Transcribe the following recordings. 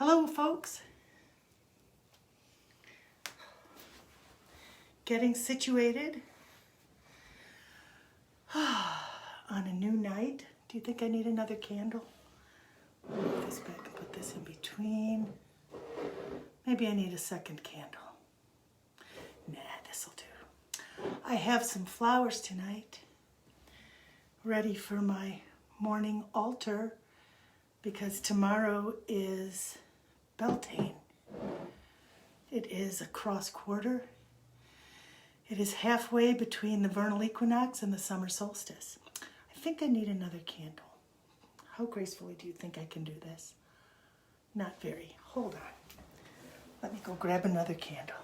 Hello, folks. Getting situated on a new night. Do you think I need another candle? Move this back and put this in between. Maybe I need a second candle. Nah, this'll do. I have some flowers tonight, ready for my morning altar, because tomorrow is Beltane. It is a cross quarter. It is halfway between the vernal equinox and the summer solstice. I think I need another candle. How gracefully do you think I can do this? Not very. Hold on. Let me go grab another candle.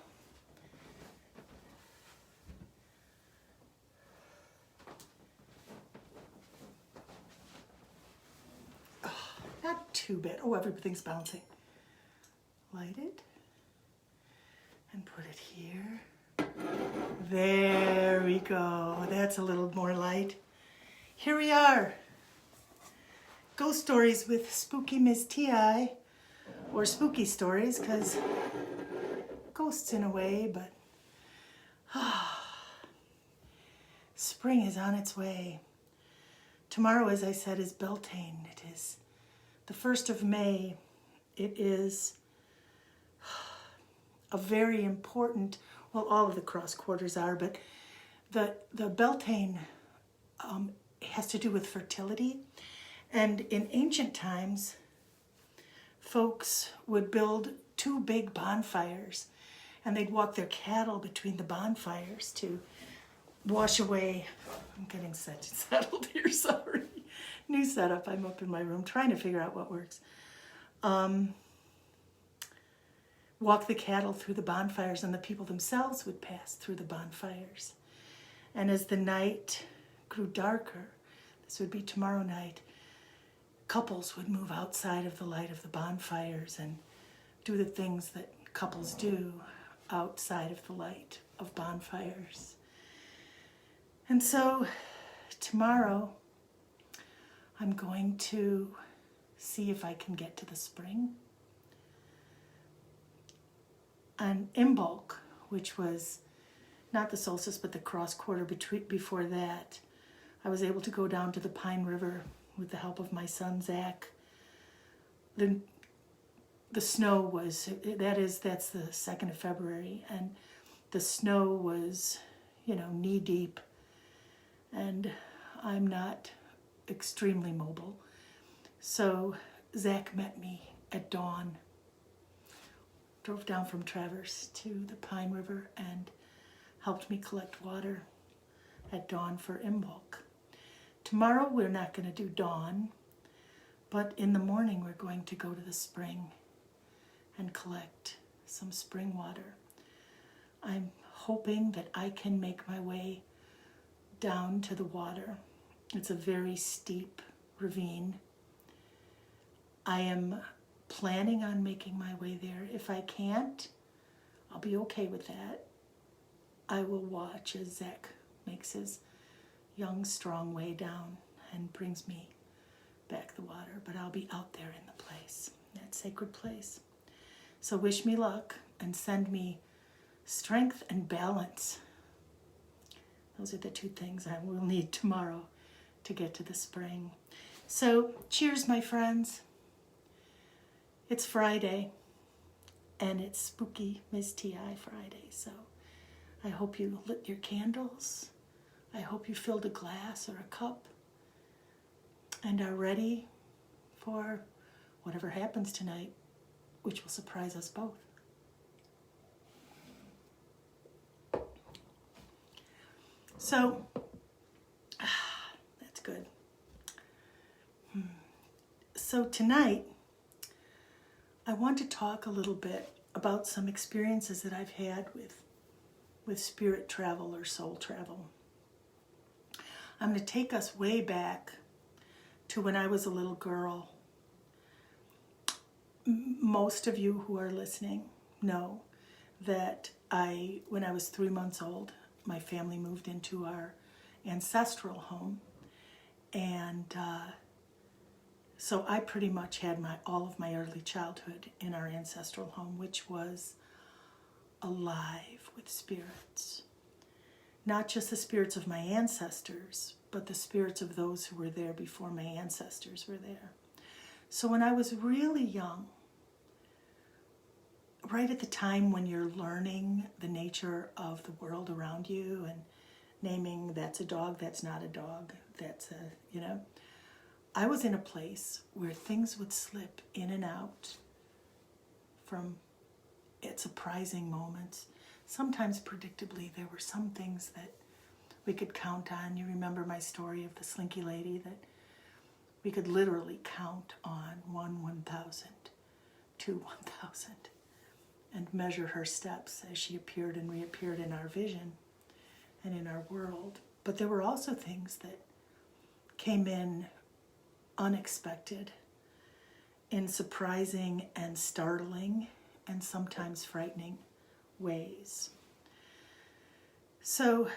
Oh, not too bad. Oh, everything's bouncing. Light it and put it here. There we go. That's a little more light. Here we are. Ghost stories with Spooky Ms. T.I. Or spooky stories, because ghosts in a way, but spring is on its way. Tomorrow, as I said, is Beltane. It is the 1st of May. It is a very important, well, all of the cross quarters are, but the Beltane has to do with fertility. And in ancient times, folks would build 2 big bonfires, and they'd walk their cattle between the bonfires to wash away. I'm getting settled here, sorry. New setup. I'm up in my room trying to figure out what works. Walk the cattle through the bonfires, and the people themselves would pass through the bonfires. And as the night grew darker, this would be tomorrow night, couples would move outside of the light of the bonfires and do the things that couples do outside of the light of bonfires. And so tomorrow I'm going to see if I can get to the spring. On Imbolc, which was not the solstice but the cross quarter before that, I was able to go down to the Pine River with the help of my son Zach. The snow was, that's the 2nd of February, and the snow was, knee deep, and I'm not extremely mobile. So Zach met me at dawn, drove down from Traverse to the Pine River and helped me collect water at dawn for Imbolc. Tomorrow we're not going to do dawn, but in the morning we're going to go to the spring and collect some spring water. I'm hoping that I can make my way down to the water. It's a very steep ravine. I am planning on making my way there. If I can't, I'll be okay with that. I will watch as Zach makes his young, strong way down and brings me back the water, but I'll be out there in the place, that sacred place. So wish me luck and send me strength and balance. Those are the 2 things I will need tomorrow to get to the spring. So cheers, my friends. It's Friday, and it's Spooky Ms. T.I. Friday, so I hope you lit your candles. I hope you filled a glass or a cup and are ready for whatever happens tonight, which will surprise us both. So, that's good. So tonight, I want to talk a little bit about some experiences that I've had with spirit travel or soul travel. I'm going to take us way back to when I was a little girl. Most of you who are listening know that when I was 3 months old, my family moved into our ancestral home, and So I pretty much had all of my early childhood in our ancestral home, which was alive with spirits. Not just the spirits of my ancestors, but the spirits of those who were there before my ancestors were there. So when I was really young, right at the time when you're learning the nature of the world around you and naming that's a dog, that's not a dog, that's a, I was in a place where things would slip in and out from at surprising moments. Sometimes predictably, there were some things that we could count on. You remember my story of the slinky lady, that we could literally count on 1,000, 1,000, and measure her steps as she appeared and reappeared in our vision and in our world. But there were also things that came in unexpected, in surprising and startling and sometimes frightening ways. So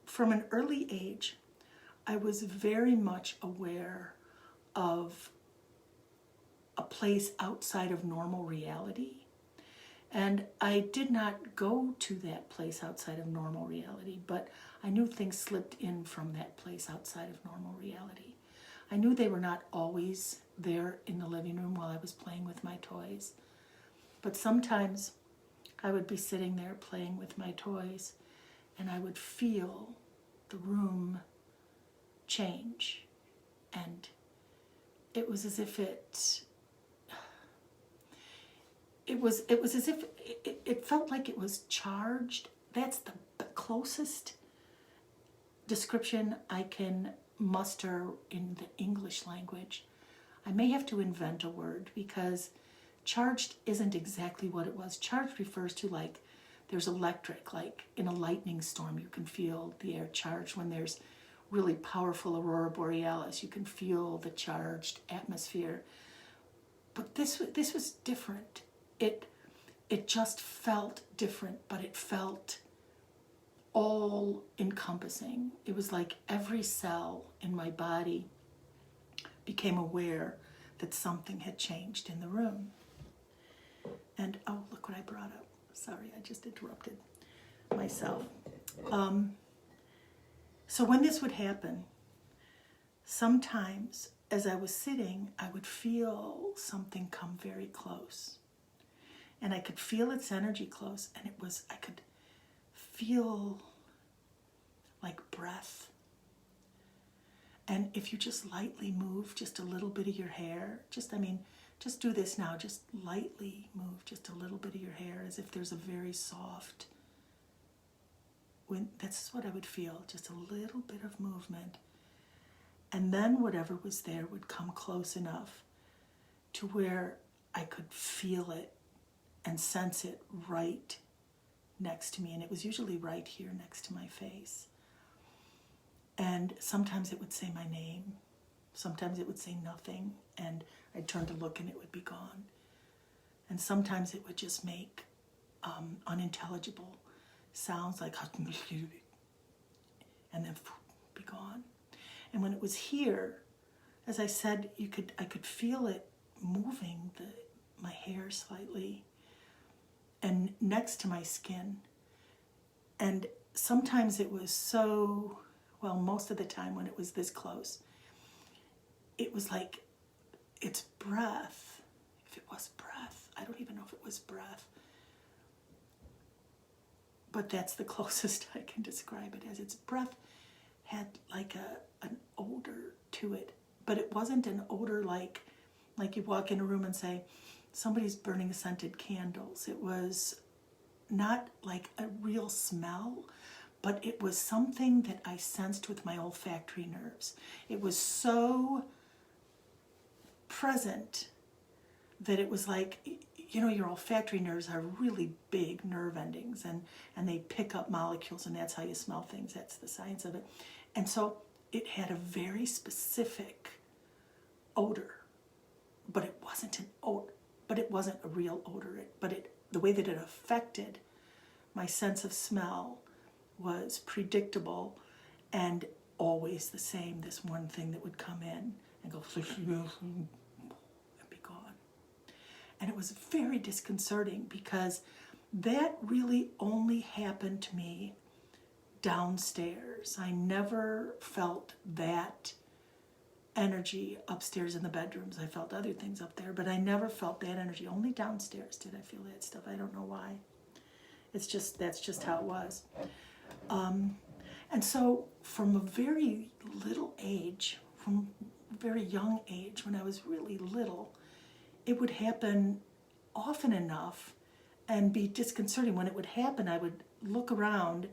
from an early age, I was very much aware of a place outside of normal reality. And I did not go to that place outside of normal reality, but I knew things slipped in from that place outside of normal reality. I knew they were not always there in the living room while I was playing with my toys. But sometimes I would be sitting there playing with my toys and I would feel the room change. And it was as if it felt like it was charged. That's the closest description I can muster in the English language. I may have to invent a word because charged isn't exactly what it was. Charged refers to, like, there's electric, like in a lightning storm you can feel the air charged. When there's really powerful aurora borealis, you can feel the charged atmosphere. But this was different. It just felt different, but it felt all encompassing. It was like every cell in my body became aware that something had changed in the room. And oh, look what I brought up. Sorry, I just interrupted myself. So when this would happen, sometimes as I was sitting, I would feel something come very close. And I could feel its energy close, and I could feel like breath. And if you just lightly move just a little bit of your hair, just do this now, just lightly move just a little bit of your hair as if there's a very soft, that's what I would feel, just a little bit of movement. And then whatever was there would come close enough to where I could feel it and sense it right next to me. And it was usually right here next to my face. And sometimes it would say my name. Sometimes it would say nothing. And I'd turn to look and it would be gone. And sometimes it would just make unintelligible sounds like and then be gone. And when it was here, as I said, I could feel it moving my hair slightly and next to my skin. And sometimes it was so, well, most of the time when it was this close, it was like its breath, if it was breath, I don't even know if it was breath, but that's the closest I can describe it as. Its breath had like an odor to it, but it wasn't an odor like you walk in a room and say, somebody's burning scented candles. It was not like a real smell, but it was something that I sensed with my olfactory nerves. It was so present that it was like, your olfactory nerves are really big nerve endings, and they pick up molecules, and that's how you smell things. That's the science of it. And so it had a very specific odor, but it wasn't an odor. But it wasn't a real odor. The way that it affected my sense of smell was predictable and always the same. This one thing that would come in and go, and be gone. And it was very disconcerting because that really only happened to me downstairs. I never felt that energy upstairs in the bedrooms. I felt other things up there, but I never felt that energy. Only downstairs did I feel that stuff. I don't know why. That's just how it was. And so from a very little age, from a very young age, when I was really little, it would happen often enough and be disconcerting. When it would happen, I would look around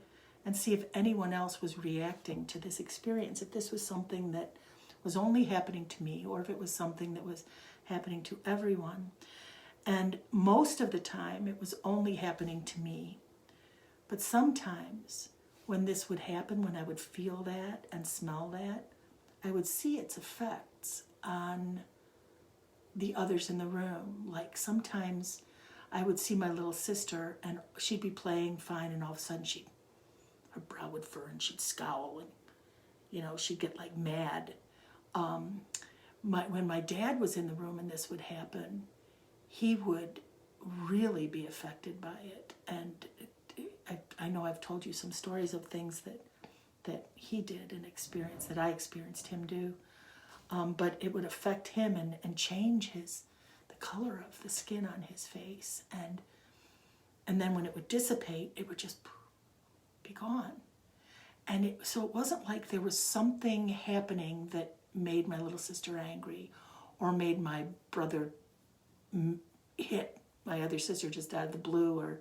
and see if anyone else was reacting to this experience, if this was something that was only happening to me or if it was something that was happening to everyone. And most of the time, it was only happening to me. But sometimes when this would happen, when I would feel that and smell that, I would see its effects on the others in the room. Like sometimes I would see my little sister and she'd be playing fine, and all of a sudden her brow would furrow and she'd scowl and, she'd get like mad. When my dad was in the room and this would happen, he would really be affected by it. And I know I've told you some stories of things that he did and experienced, that I experienced him do. But it would affect him and change the color of the skin on his face. And then when it would dissipate, it would just be gone. And so it wasn't like there was something happening that made my little sister angry or made my brother hit my other sister just out of the blue, or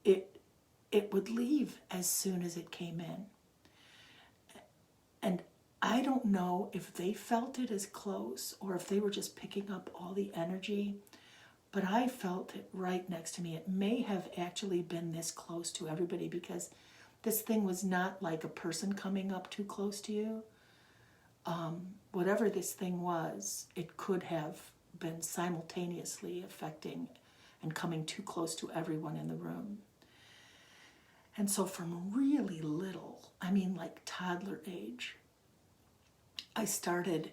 it would leave as soon as it came in. And I don't know if they felt it as close or if they were just picking up all the energy, but I felt it right next to me. It may have actually been this close to everybody because this thing was not like a person coming up too close to you. Whatever this thing was, it could have been simultaneously affecting and coming too close to everyone in the room. And so from really little, I mean like toddler age, I started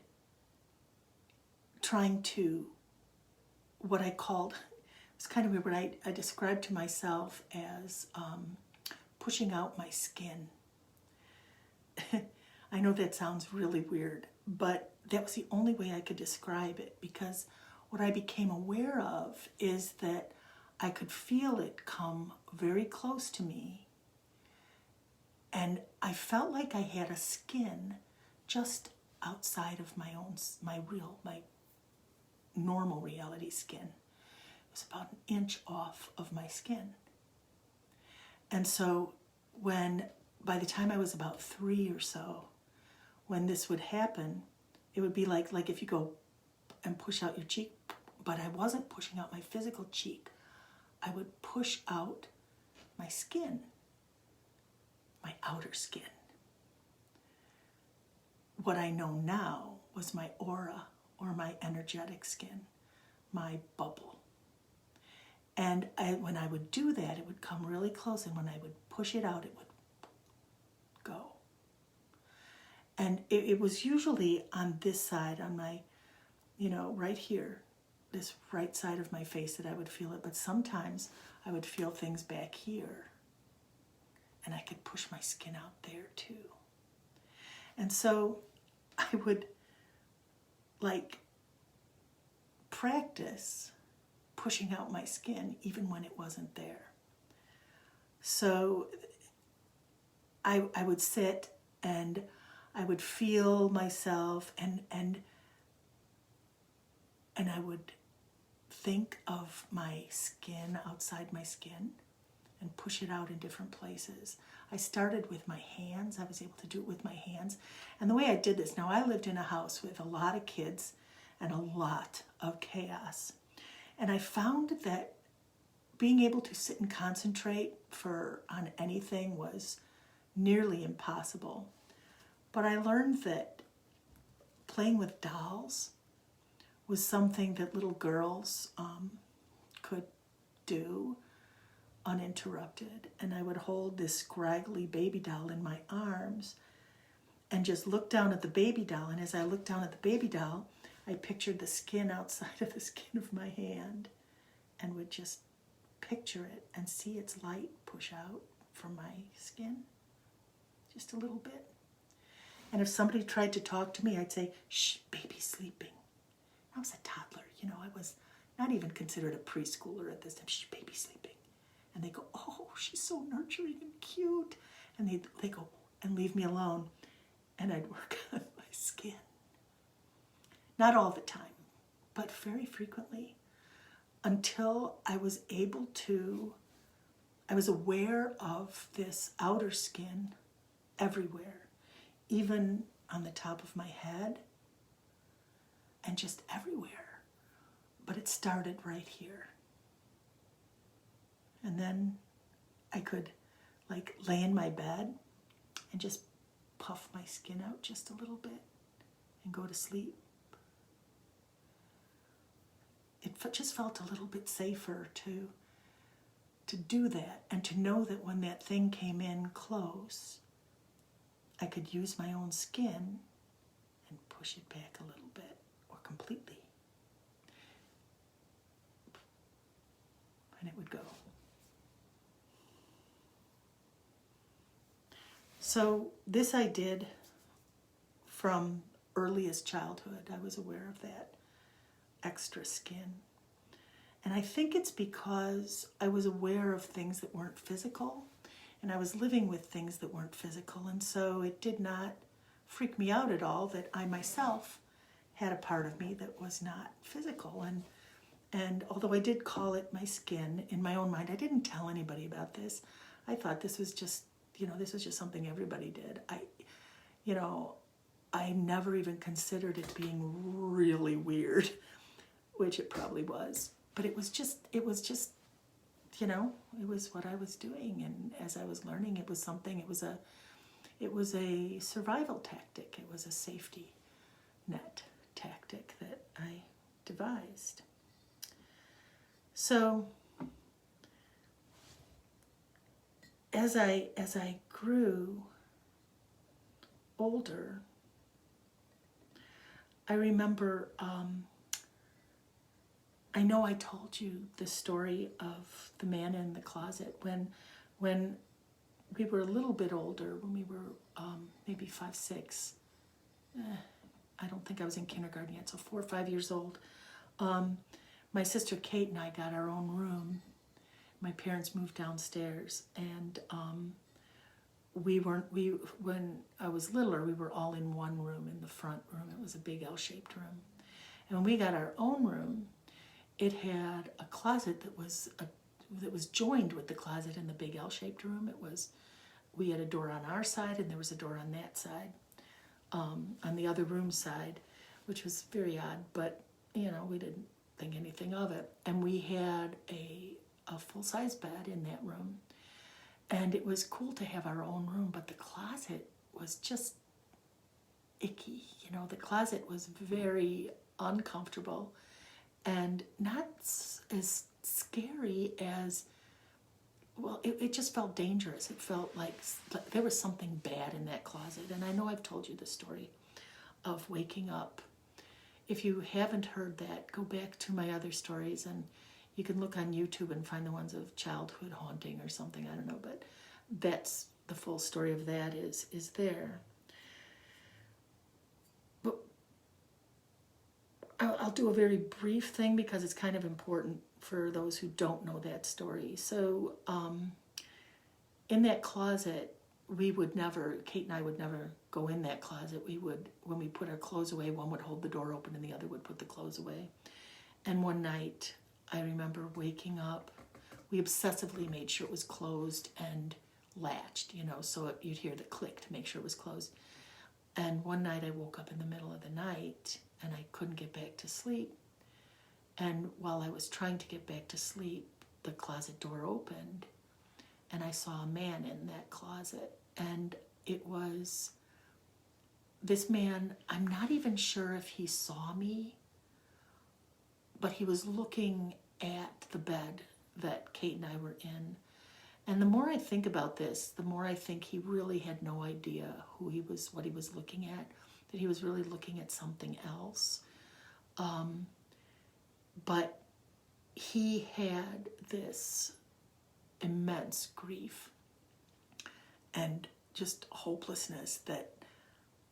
trying to, what I called, it was kind of weird, but I described to myself as pushing out my skin. I know that sounds really weird, but that was the only way I could describe it, because what I became aware of is that I could feel it come very close to me, and I felt like I had a skin just outside of my normal reality skin. It was about an inch off of my skin. And so by the time I was about 3 or so, when this would happen, it would be like if you go and push out your cheek, but I wasn't pushing out my physical cheek. I would push out my skin, my outer skin. What I know now was my aura, or my energetic skin, my bubble. And when I would do that, it would come really close, and when I would push it out, it would go. And it was usually on this side, on my, right here, this right side of my face that I would feel it. But sometimes I would feel things back here, and I could push my skin out there too. And so I would practice pushing out my skin even when it wasn't there. So I would sit and I would feel myself and I would think of my skin outside my skin and push it out in different places. I started with my hands. I was able to do it with my hands. And the way I did this, now I lived in a house with a lot of kids and a lot of chaos. And I found that being able to sit and concentrate on anything was nearly impossible. But I learned that playing with dolls was something that little girls could do uninterrupted. And I would hold this scraggly baby doll in my arms, and just looked down at the baby doll. And as I looked down at the baby doll, I pictured the skin outside of the skin of my hand and would just picture it and see its light push out from my skin just a little bit. And if somebody tried to talk to me, I'd say, "Shh, baby's sleeping." I was a toddler, I was not even considered a preschooler at this time. "Shh, baby's sleeping." And they go, "Oh, she's so nurturing and cute." And they go and leave me alone. And I'd work on my skin. Not all the time, but very frequently, until I was aware of this outer skin everywhere, even on the top of my head and just everywhere. But it started right here. And then I could lay in my bed and just puff my skin out just a little bit and go to sleep. It just felt a little bit safer to do that, and to know that when that thing came in close, I could use my own skin and push it back a little bit or completely. And it would go. So this I did from earliest childhood. I was aware of that extra skin. And I think it's because I was aware of things that weren't physical, and I was living with things that weren't physical, and so it did not freak me out at all that I myself had a part of me that was not physical. And although I did call it my skin in my own mind, I didn't tell anybody about this. I thought this was just something everybody did. I never even considered it being really weird, which it probably was. But it was just, it was what I was doing. And as I was learning, it was a survival tactic. It was a safety net tactic that I devised. So as I grew older, I remember, I know I told you the story of the man in the closet when we were a little bit older, when we were maybe 5, 6. I don't think I was in kindergarten yet, so 4 or 5 years old. My sister Kate and I got our own room. My parents moved downstairs, and when I was littler, we were all in one room, in the front room. It was a big L-shaped room. And when we got our own room, it had a closet that was joined with the closet in the big L-shaped room. We had a door on our side, and there was a door on that side, on the other room side, which was very odd, but we didn't think anything of it. And we had a full-size bed in that room, and it was cool to have our own room, but the closet was just icky. The closet was very uncomfortable and not as scary as, well, it just felt dangerous. It felt like there was something bad in that closet. And I know I've told you the story of waking up. If you haven't heard that, go back to my other stories, and you can look on YouTube and find the ones of childhood haunting or something, I don't know, but that's the full story of that is there. But I'll do a very brief thing because it's kind of important for those who don't know that story. So in that closet, Kate and I would never go in that closet. When we put our clothes away, one would hold the door open and the other would put the clothes away. And one night, I remember waking up. We obsessively made sure it was closed and latched, so you'd hear the click to make sure it was closed. And one night I woke up in the middle of the night and I couldn't get back to sleep. And while I was trying to get back to sleep, the closet door opened and I saw a man in that closet. And it was this man, I'm not even sure if he saw me, but he was looking at the bed that Kate and I were in. And the more I think about this, the more I think he really had no idea who he was, what he was looking at, that he was really looking at something else. But he had this immense grief and just hopelessness that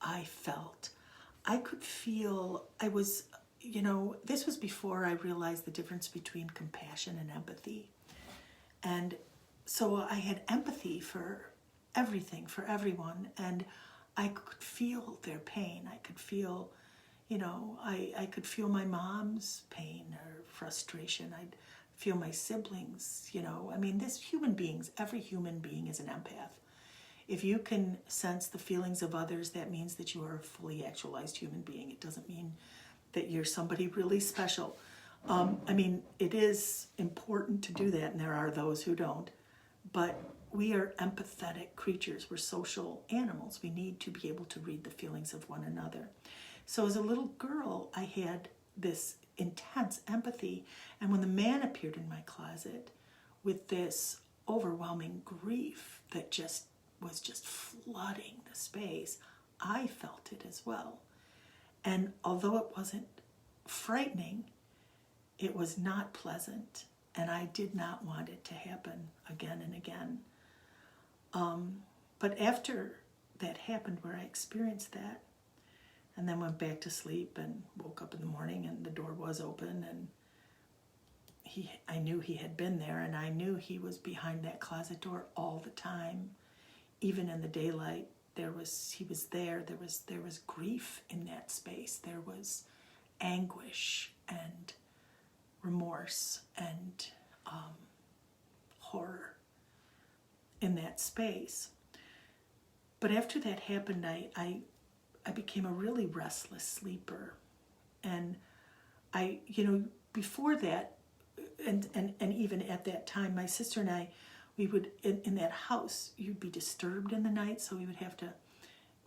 I felt. I could feel, this was before I realized the difference between compassion and empathy. And so I had empathy for everything, for everyone, and I could feel their pain. I could feel, I could feel my mom's pain or frustration. I'd feel my siblings, this human beings, every human being is an empath. If you can sense the feelings of others, that means that you are a fully actualized human being. It doesn't mean that you're somebody really special. It is important to do that, and there are those who don't. But we are empathetic creatures. We're social animals. We need to be able to read the feelings of one another. So as a little girl, I had this intense empathy. And when the man appeared in my closet with this overwhelming grief that was just flooding the space, I felt it as well. And although it wasn't frightening, it was not pleasant, and I did not want it to happen again and again. But after that happened, where I experienced that, and then went back to sleep and woke up in the morning and the door was open, and I knew he had been there, and I knew he was behind that closet door all the time. Even in the daylight, he was there. There was grief in that space. There was anguish and remorse and horror in that space. But after that happened, I became a really restless sleeper. And before that, and even at that time, my sister and I, we would, in that house, you'd be disturbed in the night, so we would have to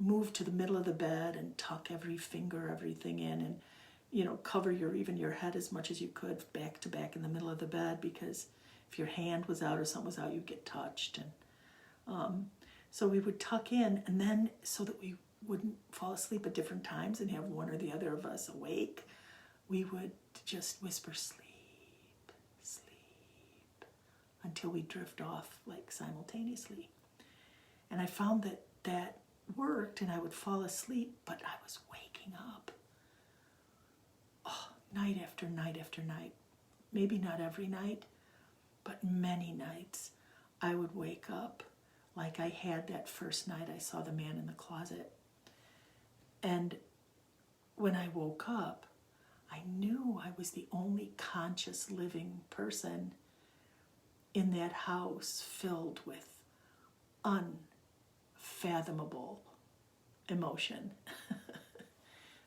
move to the middle of the bed and tuck everything in, and cover even your head as much as you could back to back in the middle of the bed, because if your hand was out or something was out, you'd get touched. And so we would tuck in, and then so that we wouldn't fall asleep at different times and have one or the other of us awake, we would just whisper, sleep, sleep, until we drift off like simultaneously. And I found that worked, and I would fall asleep, but I was waking up. Night after night after night. Maybe not every night, but many nights I would wake up like I had that first night I saw the man in the closet. And when I woke up, I knew I was the only conscious living person in that house filled with unfathomable emotion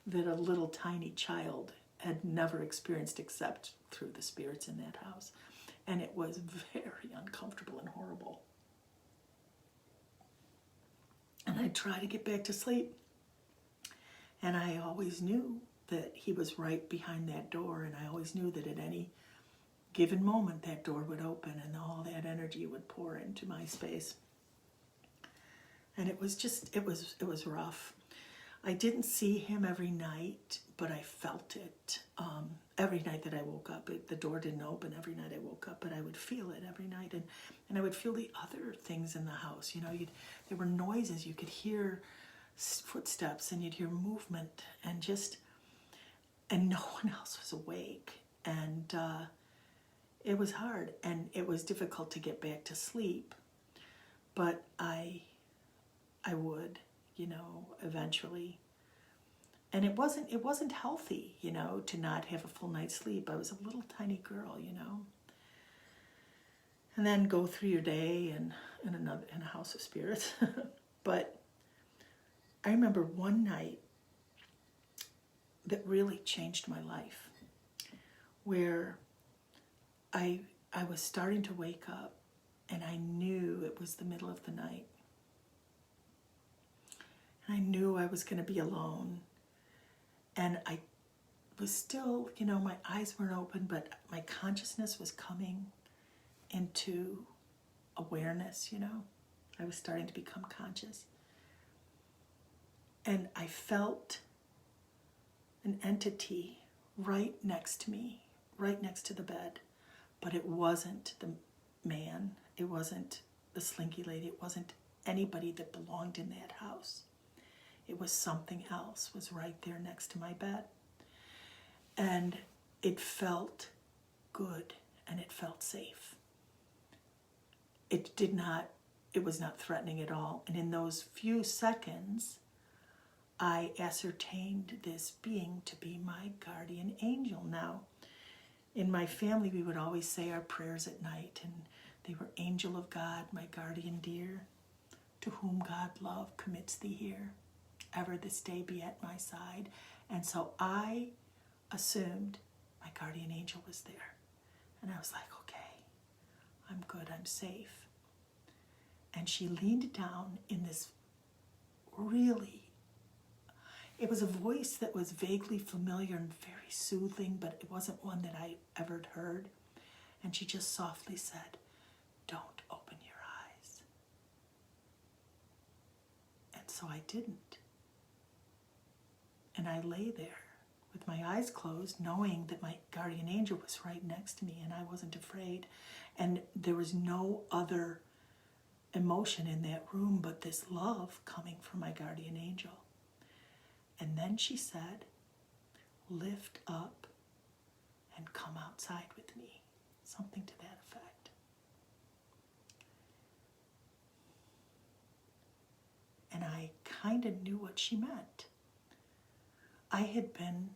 that a little tiny child had never experienced except through the spirits in that house. And it was very uncomfortable and horrible. And I'd try to get back to sleep. And I always knew that he was right behind that door, and I always knew that at any given moment that door would open and all that energy would pour into my space. And it was rough. I didn't see him every night, but I felt it. Every night that I woke up, the door didn't open every night I woke up, but I would feel it every night. And I would feel the other things in the house. There were noises. You could hear footsteps, and you'd hear movement, and no one else was awake. And it was hard, and it was difficult to get back to sleep. But I would, eventually. And it wasn't healthy, to not have a full night's sleep. I was a little tiny girl, and then go through your day in a house of spirits. But I remember one night that really changed my life, where I was starting to wake up, and I knew it was the middle of the night. And I knew I was going to be alone. And I was still, my eyes weren't open, but my consciousness was coming into awareness, you know. I was starting to become conscious. And I felt an entity right next to me, right next to the bed. But it wasn't the man. It wasn't the slinky lady. It wasn't anybody that belonged in that house. It was something else, was right there next to my bed. And it felt good and it felt safe. It was not threatening at all. And in those few seconds, I ascertained this being to be my guardian angel. Now, in my family, we would always say our prayers at night, and they were, Angel of God, my guardian dear, to whom God love commits thee here, ever this day be at my side. And so I assumed my guardian angel was there. And I was like, okay, I'm good, I'm safe. And she leaned down in this it was a voice that was vaguely familiar and very soothing, but it wasn't one that I ever heard. And she just softly said, don't open your eyes. And so I didn't. And I lay there with my eyes closed, knowing that my guardian angel was right next to me and I wasn't afraid. And there was no other emotion in that room but this love coming from my guardian angel. And then she said, lift up and come outside with me. Something to that effect. And I kind of knew what she meant. I had been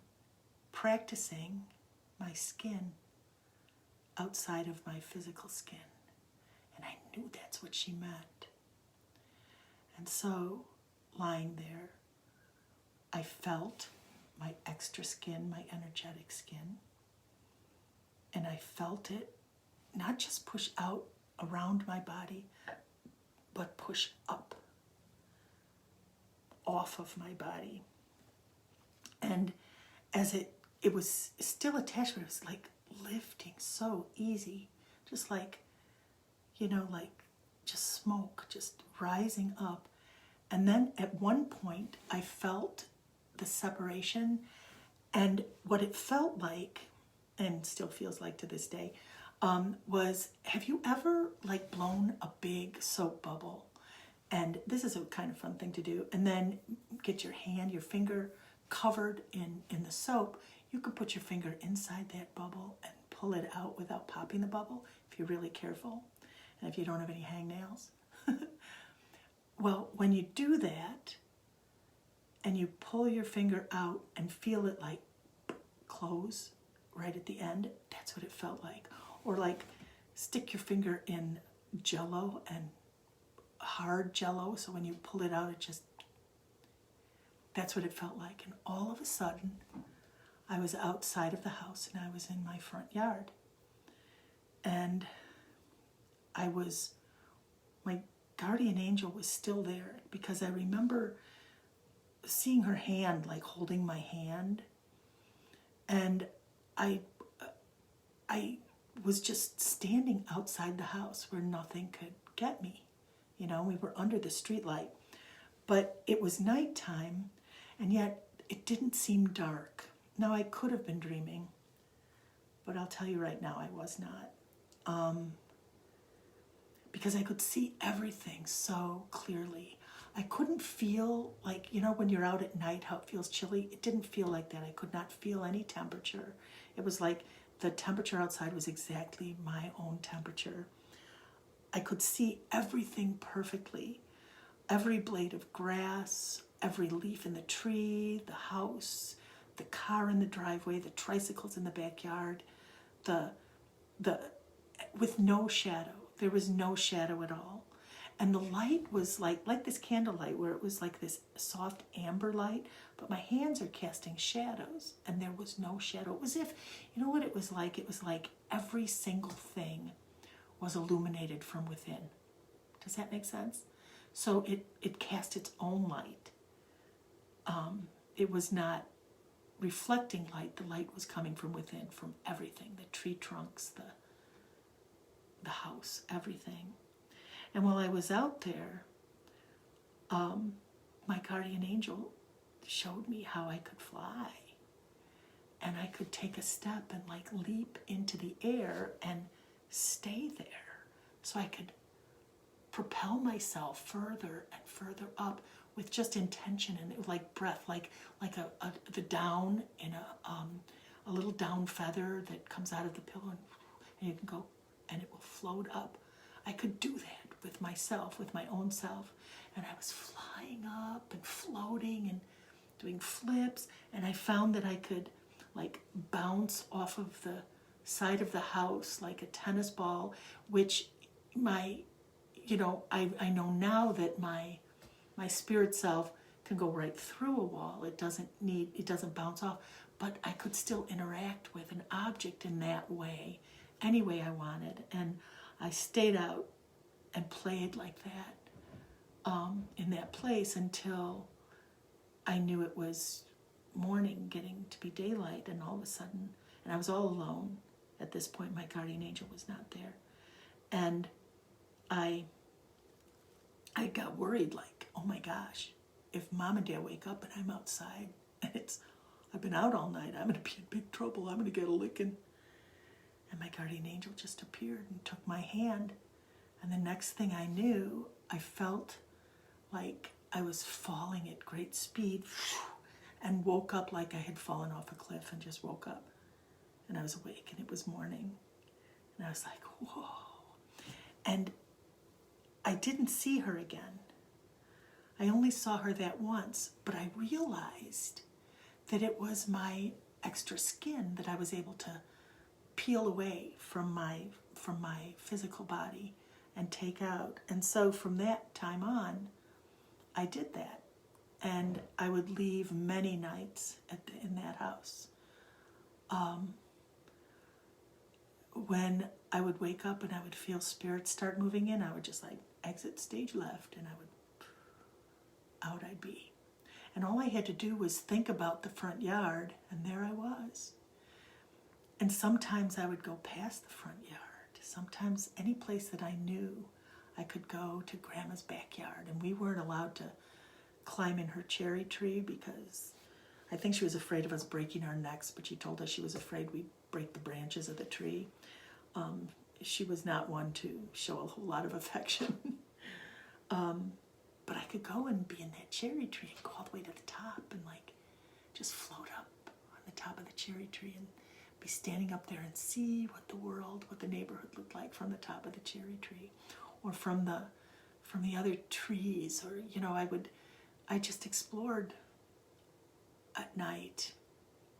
practicing my skin outside of my physical skin. And I knew that's what she meant. And so, lying there, I felt my extra skin, my energetic skin. And I felt it not just push out around my body, but push up off of my body. And as it was still attached, but it was like lifting so easy, just like, like just smoke, just rising up. And then at one point, I felt the separation, and what it felt like, and still feels like to this day, was, have you ever blown a big soap bubble? And this is a kind of fun thing to do. And then get your finger covered in the soap. You could put your finger inside that bubble and pull it out without popping the bubble if you're really careful and if you don't have any hangnails. Well, when you do that and you pull your finger out and feel it close right at the end, that's what it felt like. Or stick your finger in Jell-O, and hard Jell-O, so when you pull it out, that's what it felt like. And all of a sudden, I was outside of the house and I was in my front yard. And my guardian angel was still there, because I remember seeing her hand, holding my hand. And I was just standing outside the house where nothing could get me. We were under the streetlight. But it was nighttime, and yet it didn't seem dark. Now, I could have been dreaming, but I'll tell you right now, I was not. Because I could see everything so clearly. I couldn't feel when you're out at night, how it feels chilly. It didn't feel like that. I could not feel any temperature. It was like the temperature outside was exactly my own temperature. I could see everything perfectly. Every blade of grass, every leaf in the tree, the house, the car in the driveway, the tricycles in the backyard, with no shadow. There was no shadow at all. And the light was like this candlelight, where it was this soft amber light, but my hands are casting shadows, and there was no shadow. It was if, you know what it was like? It was like every single thing was illuminated from within. Does that make sense? So it cast its own light. It was not reflecting light. The light was coming from within, from everything, the tree trunks, the house, everything. And while I was out there, my guardian angel showed me how I could fly. And I could take a step and like leap into the air and stay there. So I could propel myself further and further up with just intention and like breath, like the down in a little down feather that comes out of the pillow, and you can go and it will float up. I could do that with myself, with my own self, and I was flying up and floating and doing flips, and I found that I could like bounce off of the side of the house like a tennis ball, which I know now that my spirit self can go right through a wall. It doesn't bounce off, but I could still interact with an object in that way, any way I wanted. And I stayed out and played like that in that place until I knew it was morning, getting to be daylight, and all of a sudden, and I was all alone at this point. My guardian angel was not there, and I got worried, like, oh my gosh, if mom and dad wake up and I'm outside and I've been out all night, I'm going to be in big trouble. I'm going to get a licking. And my guardian angel just appeared and took my hand. And the next thing I knew, I felt like I was falling at great speed and woke up like I had fallen off a cliff and just woke up. And I was awake and it was morning. And I was like, whoa. And I didn't see her again. I only saw her that once, but I realized that it was my extra skin that I was able to peel away from my physical body and take out. And so from that time on, I did that. And I would leave many nights in that house. When I would wake up and I would feel spirits start moving in, I would just like exit stage left, and out I'd be. And all I had to do was think about the front yard, and there I was. And sometimes I would go past the front yard. Sometimes any place that I knew, I could go to Grandma's backyard, and we weren't allowed to climb in her cherry tree because I think she was afraid of us breaking our necks, but she told us she was afraid we'd break the branches of the tree. She was not one to show a whole lot of affection. But I could go and be in that cherry tree and go all the way to the top and like just float up on the top of the cherry tree and be standing up there and see what the neighborhood looked like from the top of the cherry tree, or from the other trees, or I just explored at night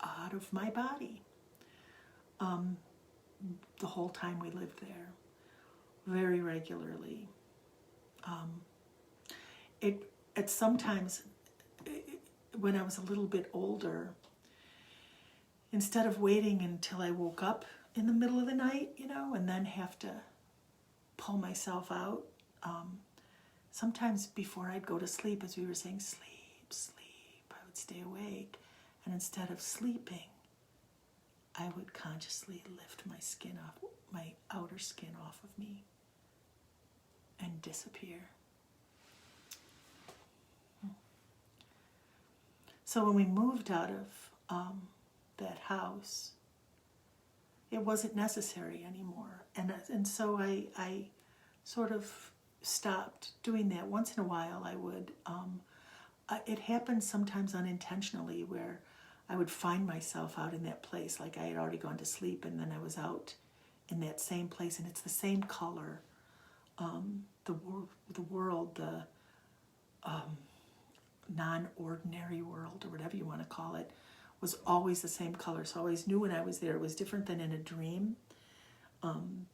out of my body. The whole time we lived there, very regularly. Sometimes when I was a little bit older, instead of waiting until I woke up in the middle of the night, and then have to pull myself out, sometimes before I'd go to sleep, as we were saying, sleep, sleep, I would stay awake, and instead of sleeping, I would consciously lift my outer skin off of me and disappear. So when we moved out of that house, it wasn't necessary anymore. And so I sort of stopped doing that. Once in a while I would, it happened sometimes unintentionally, where I would find myself out in that place, like I had already gone to sleep, and then I was out in that same place, and it's the same color. The world, the non-ordinary world, or whatever you want to call it, was always the same color. So I always knew when I was there. It was different than in a dream.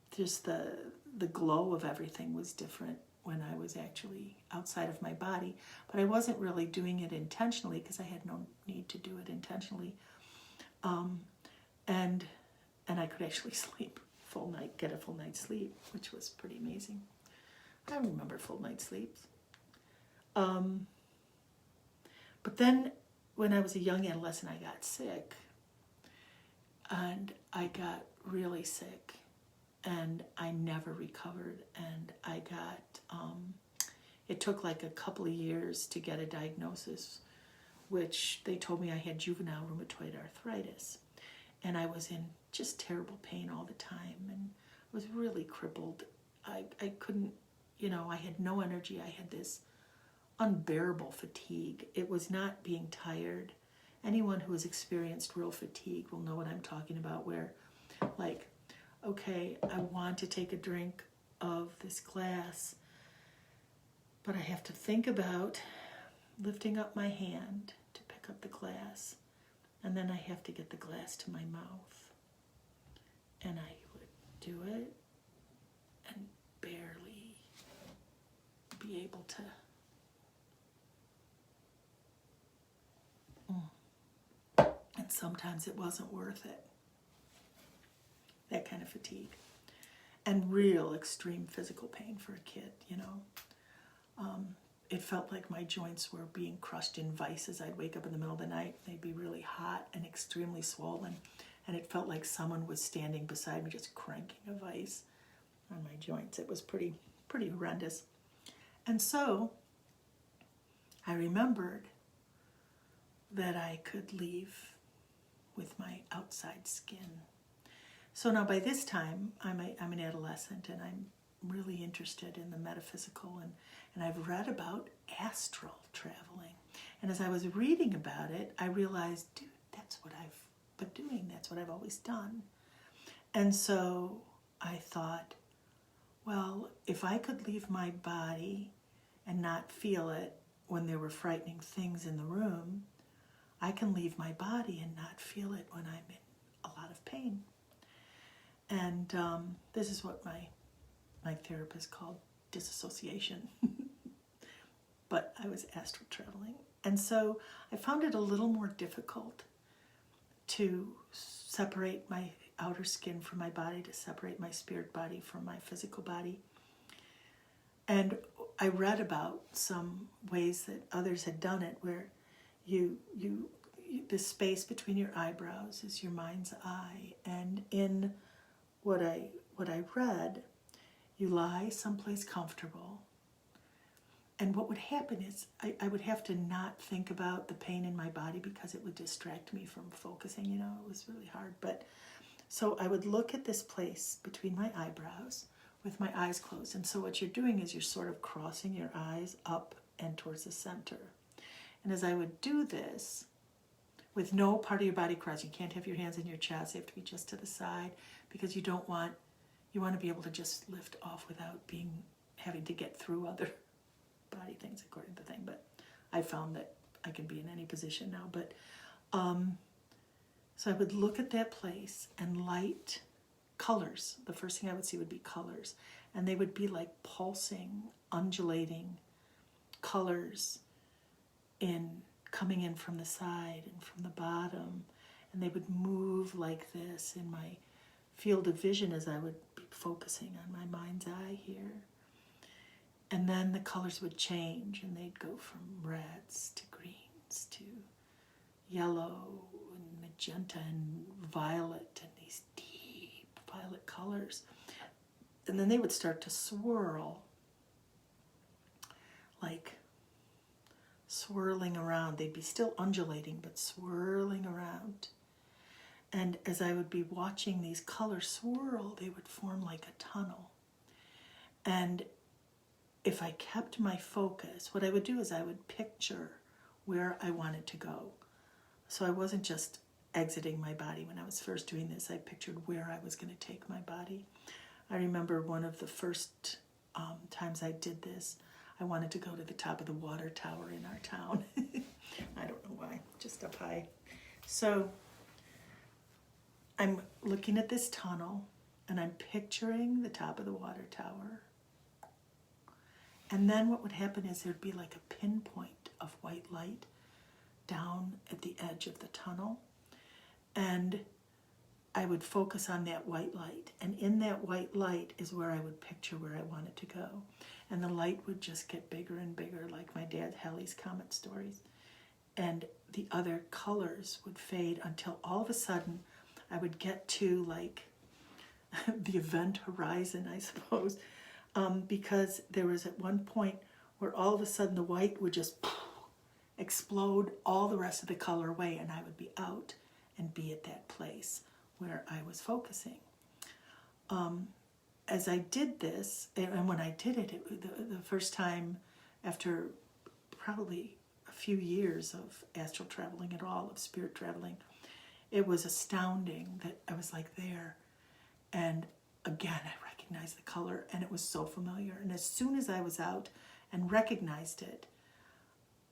Just the glow of everything was different when I was actually outside of my body. But I wasn't really doing it intentionally because I had no need to do it intentionally. And I could actually sleep full night, get a full night's sleep, which was pretty amazing. I remember full night sleeps. But then when I was a young adolescent, I got sick. And I got really sick. and I never recovered. And I got, it took like a couple of years to get a diagnosis, which they told me I had juvenile rheumatoid arthritis. And I was in just terrible pain all the time and was really crippled. I couldn't, I had no energy. I had this unbearable fatigue. It was not being tired. Anyone who has experienced real fatigue will know what I'm talking about, where like, okay, I want to take a drink of this glass, but I have to think about lifting up my hand to pick up the glass, and then I have to get the glass to my mouth. And I would do it and barely be able to. And sometimes it wasn't worth it. That kind of fatigue. And real extreme physical pain for a kid, It felt like my joints were being crushed in vices. I'd wake up in the middle of the night, they'd be really hot and extremely swollen, and it felt like someone was standing beside me just cranking a vice on my joints. It was pretty horrendous. And so I remembered that I could leave with my outside skin. So now by this time, I'm an adolescent, and I'm really interested in the metaphysical, and I've read about astral traveling. And as I was reading about it, I realized, dude, that's what I've been doing. That's what I've always done. And so I thought, well, if I could leave my body and not feel it when there were frightening things in the room, I can leave my body and not feel it when I'm in a lot of pain. And this is what my therapist called disassociation. But I was astral traveling. And so I found it a little more difficult to separate my outer skin from my body, to separate my spirit body from my physical body. And I read about some ways that others had done it, where you the space between your eyebrows is your mind's eye. And in what I read, you lie someplace comfortable. And what would happen is I would have to not think about the pain in my body because it would distract me from focusing. It was really hard. But so I would look at this place between my eyebrows with my eyes closed. And so what you're doing is you're sort of crossing your eyes up and towards the center. And as I would do this, with no part of your body crossed, you can't have your hands in your chest, they have to be just to the side, because you want to be able to just lift off without having to get through other body things, according to the thing. But I found that I can be in any position now. But so I would look at that place and light colors. The first thing I would see would be colors, and they would be like pulsing, undulating colors coming in from the side and from the bottom, and they would move like this in my field of vision as I would be focusing on my mind's eye here. And then the colors would change, and they'd go from reds to greens to yellow and magenta and violet, and these deep violet colors. And then they would start to swirl, like swirling around. They'd be still undulating, but swirling around. And as I would be watching these colors swirl, they would form like a tunnel. And if I kept my focus, what I would do is I would picture where I wanted to go. So I wasn't just exiting my body. When I was first doing this, I pictured where I was going to take my body. I remember one of the first times I did this, I wanted to go to the top of the water tower in our town. I don't know why, just up high. So I'm looking at this tunnel, and I'm picturing the top of the water tower. And then what would happen is there'd be like a pinpoint of white light down at the edge of the tunnel. And I would focus on that white light. And in that white light is where I would picture where I wanted to go. And the light would just get bigger and bigger, like my dad Halley's Comet stories. And the other colors would fade until all of a sudden I would get to like the event horizon, I suppose, because there was at one point where all of a sudden the white would just explode all the rest of the color away, and I would be out and be at that place where I was focusing. As I did this, and when I did it, the first time after probably a few years of astral traveling at all, of spirit traveling, it was astounding that I was like there. And again, I recognized the color, and it was so familiar. And as soon as I was out and recognized it,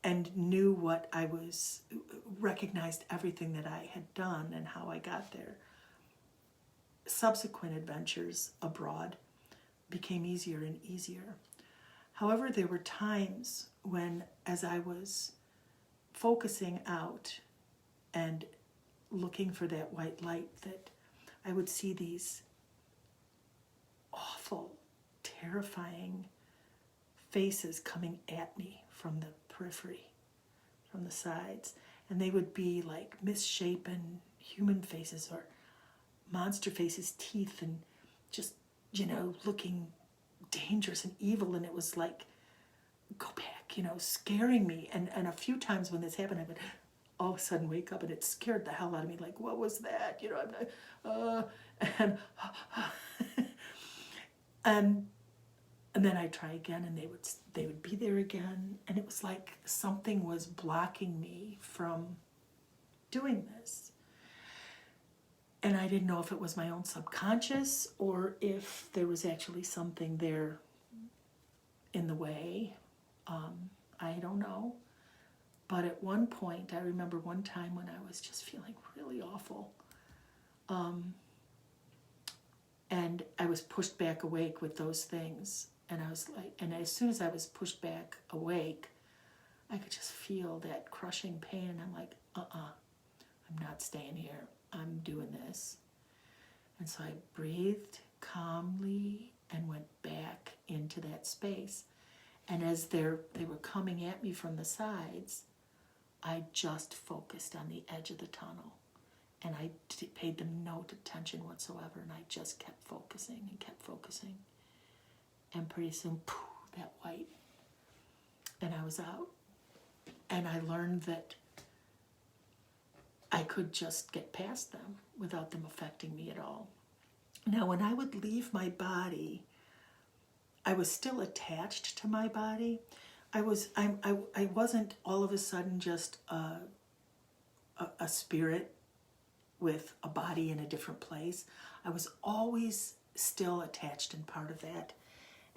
and knew what I was, recognized everything that I had done and how I got there, subsequent adventures abroad became easier and easier. However, there were times when, as I was focusing out and looking for that white light, that I would see these awful, terrifying faces coming at me from the periphery, from the sides. And they would be like misshapen human faces or monster faces, teeth, and just, looking dangerous and evil. And it was like, go back, scaring me. And a few times when this happened, I would all of a sudden wake up, and it scared the hell out of me. Like, what was that? I'm and and then I'd try again, and they would be there again. And it was like something was blocking me from doing this. And I didn't know if it was my own subconscious or if there was actually something there in the way. I don't know. But at one point, I remember one time when I was just feeling really awful. And I was pushed back awake with those things. And I was like, and as soon as I was pushed back awake, I could just feel that crushing pain. And I'm like, I'm not staying here. I'm doing this. And so I breathed calmly and went back into that space. And as they were coming at me from the sides, I just focused on the edge of the tunnel. And I paid them no attention whatsoever. And I just kept focusing and kept focusing. And pretty soon, poof, that white. And I was out. And I learned that I could just get past them without them affecting me at all. Now, when I would leave my body, I was still attached to my body. I wasn't all of a sudden just a spirit with a body in a different place. I was always still attached and part of that.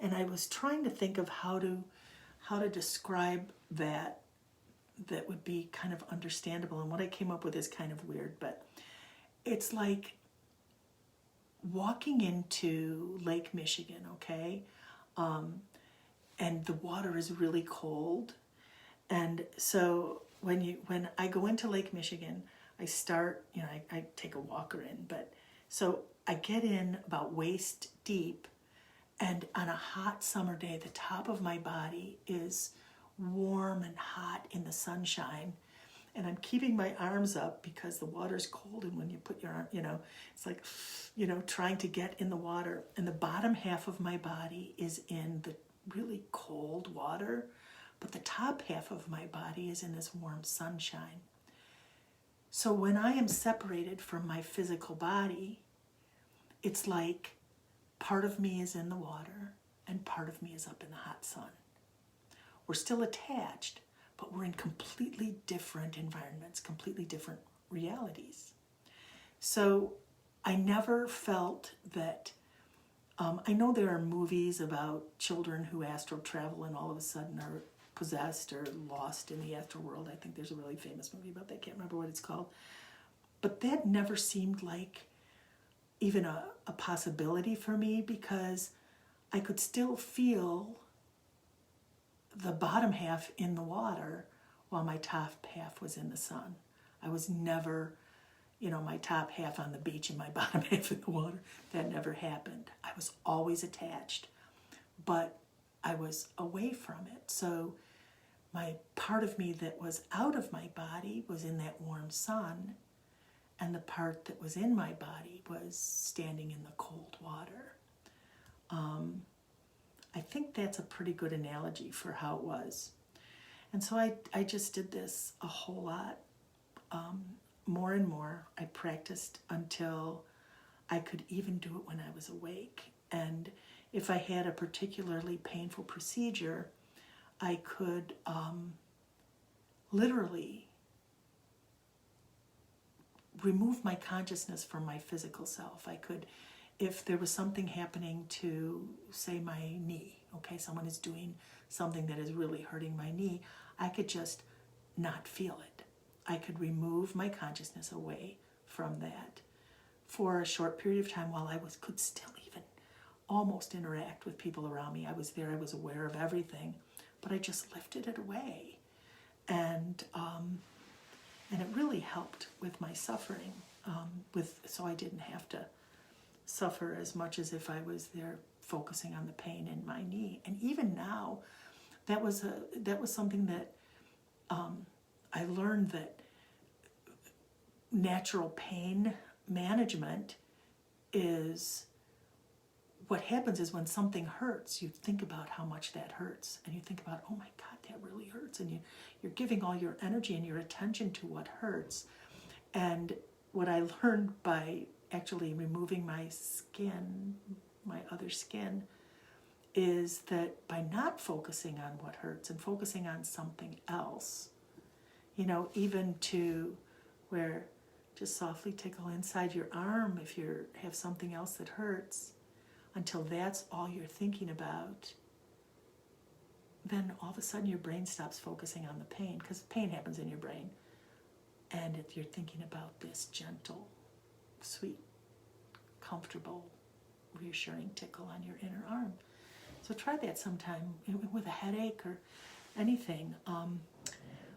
And I was trying to think of how to describe that would be kind of understandable. And what I came up with is kind of weird, but it's like walking into Lake Michigan, okay? And the water is really cold. And so when I go into Lake Michigan, I start, I take a walker in, but so I get in about waist deep, and on a hot summer day, the top of my body is warm and hot in the sunshine, and I'm keeping my arms up because the water's cold, and when you put your arm, it's like, trying to get in the water, and the bottom half of my body is in the really cold water, but the top half of my body is in this warm sunshine. So when I am separated from my physical body, it's like part of me is in the water and part of me is up in the hot sun. We're still attached, but we're in completely different environments, completely different realities. So I never felt that, I know there are movies about children who astral travel and all of a sudden are possessed or lost in the astral world. I think there's a really famous movie about that. I can't remember what it's called. But that never seemed like even a possibility for me, because I could still feel the bottom half in the water while my top half was in the sun. I was never, my top half on the beach and my bottom half in the water. That never happened. I was always attached, but I was away from it. So my part of me that was out of my body was in that warm sun, and the part that was in my body was standing in the cold water. I think that's a pretty good analogy for how it was. And so I just did this a whole lot, more and more. I practiced until I could even do it when I was awake. And if I had a particularly painful procedure, I could literally remove my consciousness from my physical self. I could, if there was something happening to, say, my knee, okay, someone is doing something that is really hurting my knee, I could just not feel it. I could remove my consciousness away from that for a short period of time while I could still even almost interact with people around me. I was there, I was aware of everything, but I just lifted it away. And it really helped with my suffering, so I didn't have to suffer as much as if I was there focusing on the pain in my knee. And even now, that was something that I learned, that natural pain management is, what happens is when something hurts, you think about how much that hurts, and you think about, oh my God, that really hurts, and you're giving all your energy and your attention to what hurts. And what I learned by actually removing my skin, my other skin, is that by not focusing on what hurts and focusing on something else, even to where just softly tickle inside your arm if you have something else that hurts, until that's all you're thinking about, then all of a sudden your brain stops focusing on the pain, because pain happens in your brain, and you're thinking about this gentle, sweet, comfortable, reassuring tickle on your inner arm. So try that sometime with a headache or anything.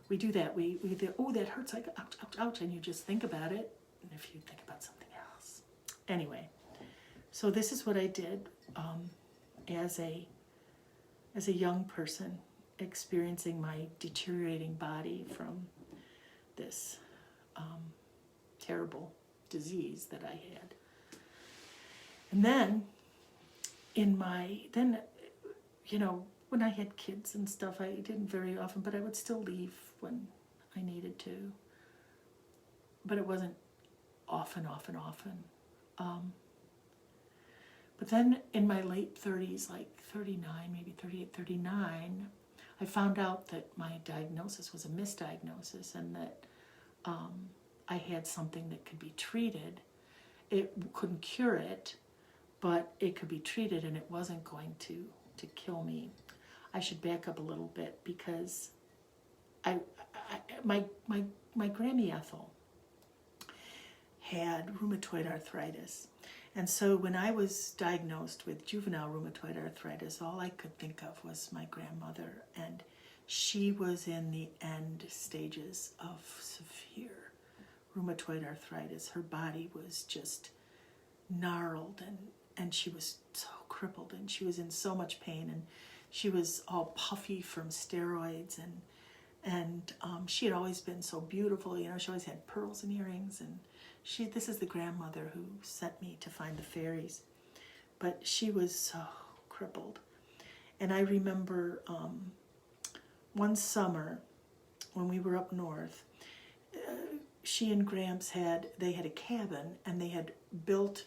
We do that. We oh, that hurts, like ouch, ouch, ouch, and you just think about it, and if you think about something else. Anyway, so this is what I did as a young person, experiencing my deteriorating body from this terrible disease that I had. And then when I had kids and stuff, I didn't very often, but I would still leave when I needed to. But it wasn't often. But then in my late 30s, like 39, maybe 38, 39, I found out that my diagnosis was a misdiagnosis, and that I had something that could be treated. It couldn't cure it, but it could be treated, and it wasn't going to kill me. I should back up a little bit, because my Grammy Ethel had rheumatoid arthritis. And so when I was diagnosed with juvenile rheumatoid arthritis, all I could think of was my grandmother, and she was in the end stages of severe rheumatoid arthritis. Her body was just gnarled, and she was so crippled, and she was in so much pain, and she was all puffy from steroids, and she had always been so beautiful. She always had pearls and earrings, and this is the grandmother who sent me to find the fairies. But she was so crippled. And I remember one summer when we were up north, she and Gramps had a cabin, and they had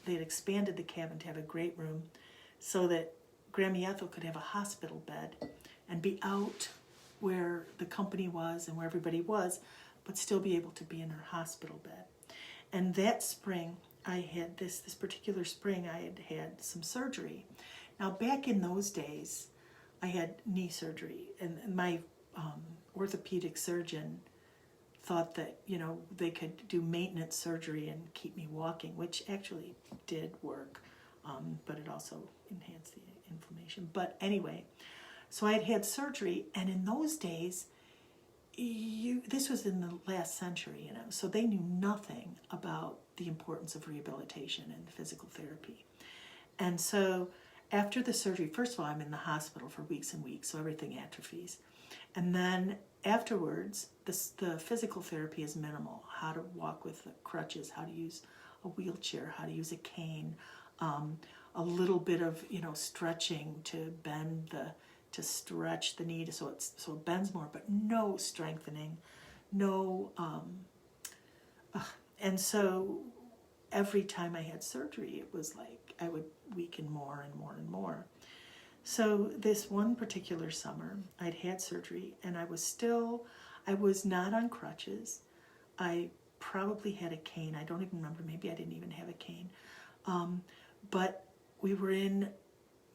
expanded the cabin to have a great room so that Grammy Ethel could have a hospital bed and be out where the company was and where everybody was, but still be able to be in her hospital bed. And that spring, I had this particular spring, I had some surgery. Now, back in those days, I had knee surgery, and my orthopedic surgeon thought that, they could do maintenance surgery and keep me walking, which actually did work, but it also enhanced the inflammation. But anyway, so I had surgery, and in those days, this was in the last century, so they knew nothing about the importance of rehabilitation and physical therapy. And so after the surgery, first of all, I'm in the hospital for weeks and weeks, so everything atrophies. And then afterwards, the physical therapy is minimal. How to walk with the crutches, how to use a wheelchair, how to use a cane, a little bit of stretching to to stretch the knee so it bends more, but no strengthening, no. And so every time I had surgery, it was like I would weaken more and more and more. So this one particular summer, I'd had surgery, and I was not on crutches. I probably had a cane. I don't even remember. Maybe I didn't even have a cane. But we were in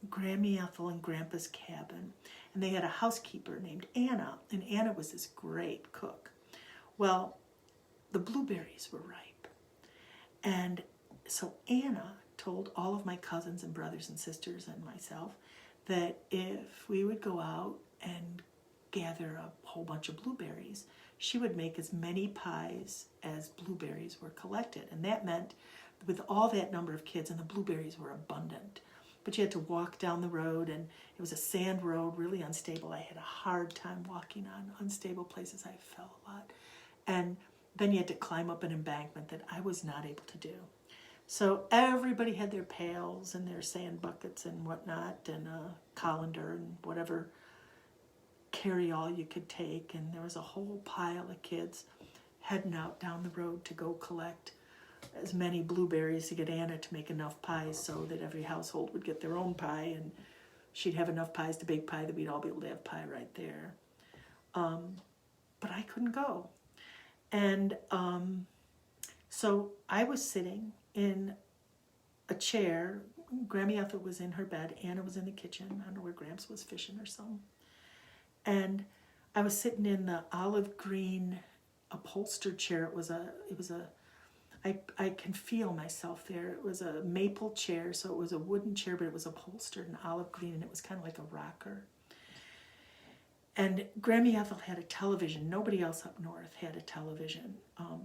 Grammy Ethel and Grandpa's cabin, and they had a housekeeper named Anna, and Anna was this great cook. Well, the blueberries were ripe, and so Anna told all of my cousins and brothers and sisters and myself that if we would go out and gather a whole bunch of blueberries, she would make as many pies as blueberries were collected. And that meant with all that number of kids, and the blueberries were abundant, but you had to walk down the road, and it was a sand road, really unstable. I had a hard time walking on unstable places. I fell a lot. And then you had to climb up an embankment that I was not able to do. So everybody had their pails and their sand buckets and whatnot, and a colander and whatever carry-all you could take. And there was a whole pile of kids heading out down the road to go collect as many blueberries to get Anna to make enough pies so that every household would get their own pie, and she'd have enough pies to bake pie that we'd all be able to have pie right there. But I couldn't go. And so I was sitting in a chair. Grammy Ethel was in her bed. Anna was in the kitchen. I don't know where Gramps was fishing or something. And I was sitting in the olive green upholstered chair. I can feel myself there. It was a maple chair, so it was a wooden chair, but it was upholstered in olive green, and it was kind of like a rocker. And Grammy Ethel had a television. Nobody else up north had a television.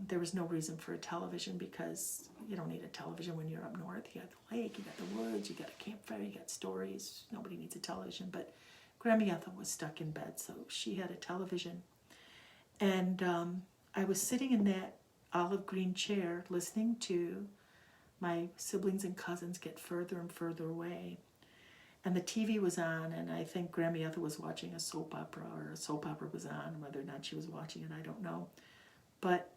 There was no reason for a television because you don't need a television when you're up north. You got the lake, you got the woods, you got a campfire, you got stories. Nobody needs a television. But Grammy Ethel was stuck in bed, so she had a television. And I was sitting in that olive green chair listening to my siblings and cousins get further and further away. And the TV was on, and I think Grammy Ethel was watching a soap opera, or a soap opera was on. Whether or not she was watching it, I don't know. But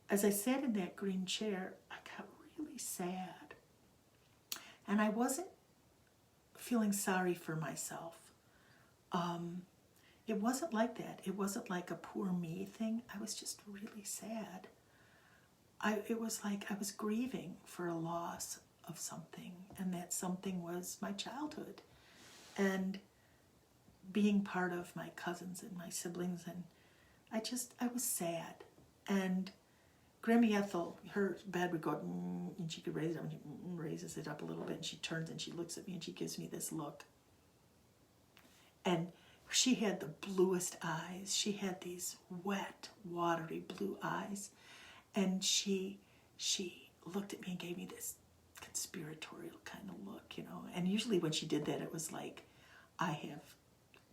as I sat in that green chair, I got really sad. And I wasn't feeling sorry for myself. It wasn't like that. It wasn't like a poor me thing. I was just really sad. It was like I was grieving for a loss of something, and that something was my childhood and being part of my cousins and my siblings, and I was sad. And Grammy Ethel, her bed would go, and she could raise it up, and she raises it up a little bit, and she turns and she looks at me and she gives me this look. And she had the bluest eyes. She had these wet, watery blue eyes, and she looked at me and gave me this conspiratorial kind of look, And usually when she did that, it was like, I have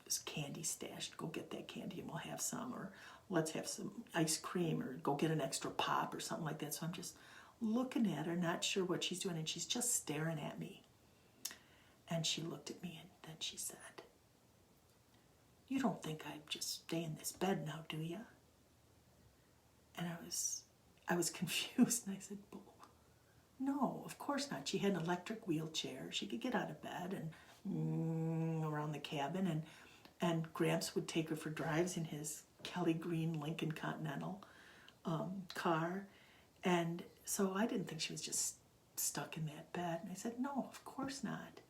this candy stashed. Go get that candy and we'll have some, or let's have some ice cream, or go get an extra pop or something like that. So I'm just looking at her, not sure what she's doing, and she's just staring at me. And she looked at me, and then she said, "You don't think I'd just stay in this bed now, do you?" And I was confused, and I said, "Well, no, of course not." She had an electric wheelchair. She could get out of bed and around the cabin, and Gramps would take her for drives in his Kelly Green Lincoln Continental car. And so I didn't think she was just stuck in that bed. And I said, "No, of course not."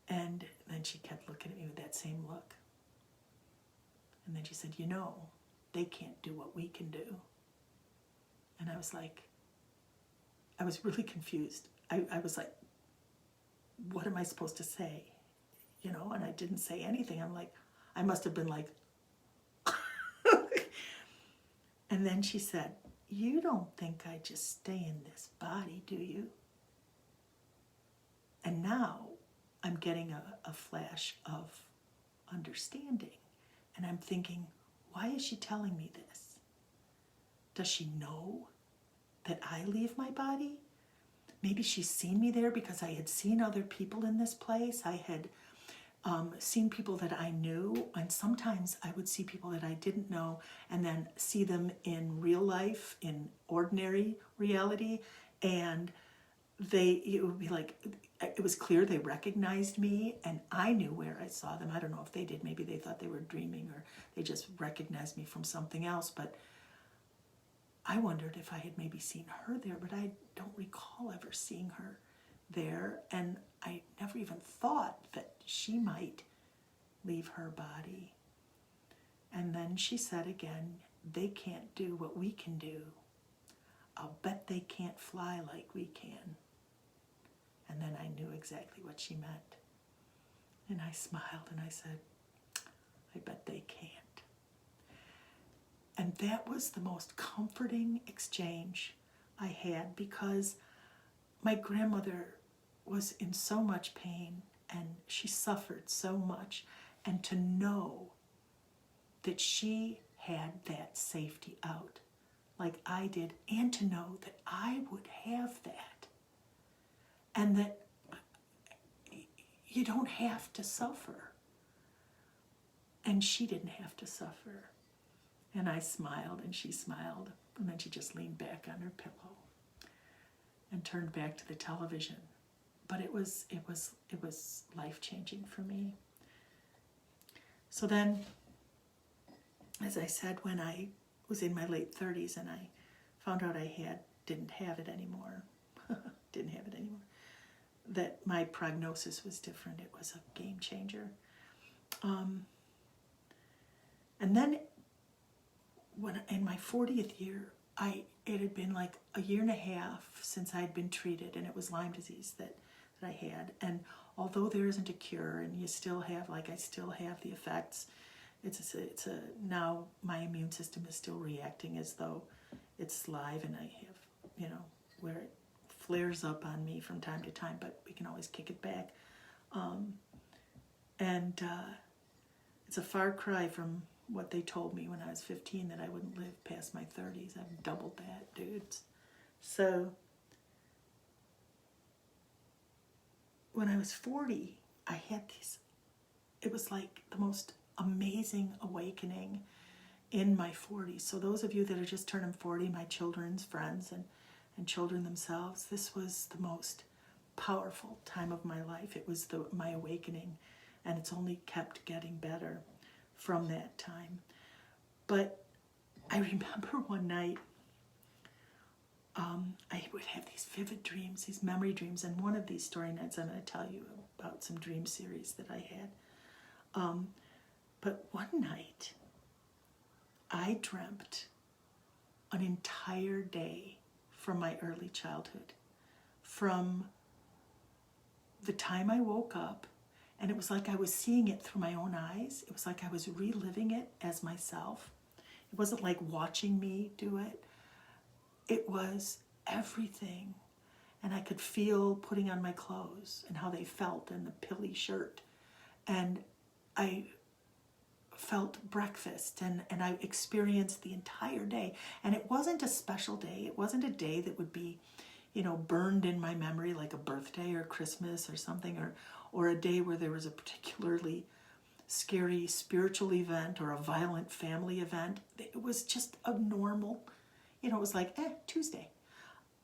And then she kept looking at me with that same look. And then she said, "They can't do what we can do." And I was like, I was really confused. I was like, what am I supposed to say? And I didn't say anything. I'm like, I must have been like, and then she said, "You don't think I just stay in this body, do you?" And now I'm getting a flash of understanding. And I'm thinking, why is she telling me this? Does she know that I leave my body? Maybe she's seen me there because I had seen other people in this place. I had seen people that I knew, and sometimes I would see people that I didn't know and then see them in real life, in ordinary reality, and it would be like, it was clear they recognized me, and I knew where I saw them. I don't know if they did. Maybe they thought they were dreaming, or they just recognized me from something else, but I wondered if I had maybe seen her there, but I don't recall ever seeing her there, and I never even thought that she might leave her body. And then she said again, they can't do what we can do. I'll bet they can't fly like we can. And then I knew exactly what she meant. And I smiled and I said, I bet they can't. And that was the most comforting exchange I had, because my grandmother was in so much pain and she suffered so much. And to know that she had that safety out like I did, and to know that I would have that, and that you don't have to suffer. And she didn't have to suffer. And I smiled and she smiled, and then she just leaned back on her pillow and turned back to the television. But it was life-changing for me. So then, as I said, when I was in my late 30s and I found out I didn't have it anymore, that my prognosis was different. It was a game changer. And then when in my 40th year, it had been like a year and a half since I'd been treated, and it was Lyme disease that I had. And although there isn't a cure, and you still have, I still have the effects, now my immune system is still reacting as though it's live, and I have, where it flares up on me from time to time, but we can always kick it back. It's a far cry from what they told me when I was 15, that I wouldn't live past my 30s. I've doubled that, dudes. So when I was 40, I had it was like the most amazing awakening in my 40s. So those of you that are just turning 40, my children's friends and children themselves, this was the most powerful time of my life. It was my awakening, and it's only kept getting better from that time. But I remember one night, I would have these vivid dreams, these memory dreams, and one of these story nights I'm going to tell you about some dream series that I had. But one night, I dreamt an entire day from my early childhood, from the time I woke up, and it was like I was seeing it through my own eyes. It was like I was reliving it as myself. It wasn't like watching me do it. It was everything. And I could feel putting on my clothes and how they felt in the pilly shirt. And I felt breakfast, and I experienced the entire day. And it wasn't a special day. It wasn't a day that would be, burned in my memory like a birthday or Christmas or something, or a day where there was a particularly scary spiritual event or a violent family event. It was just a normal, it was like, Tuesday.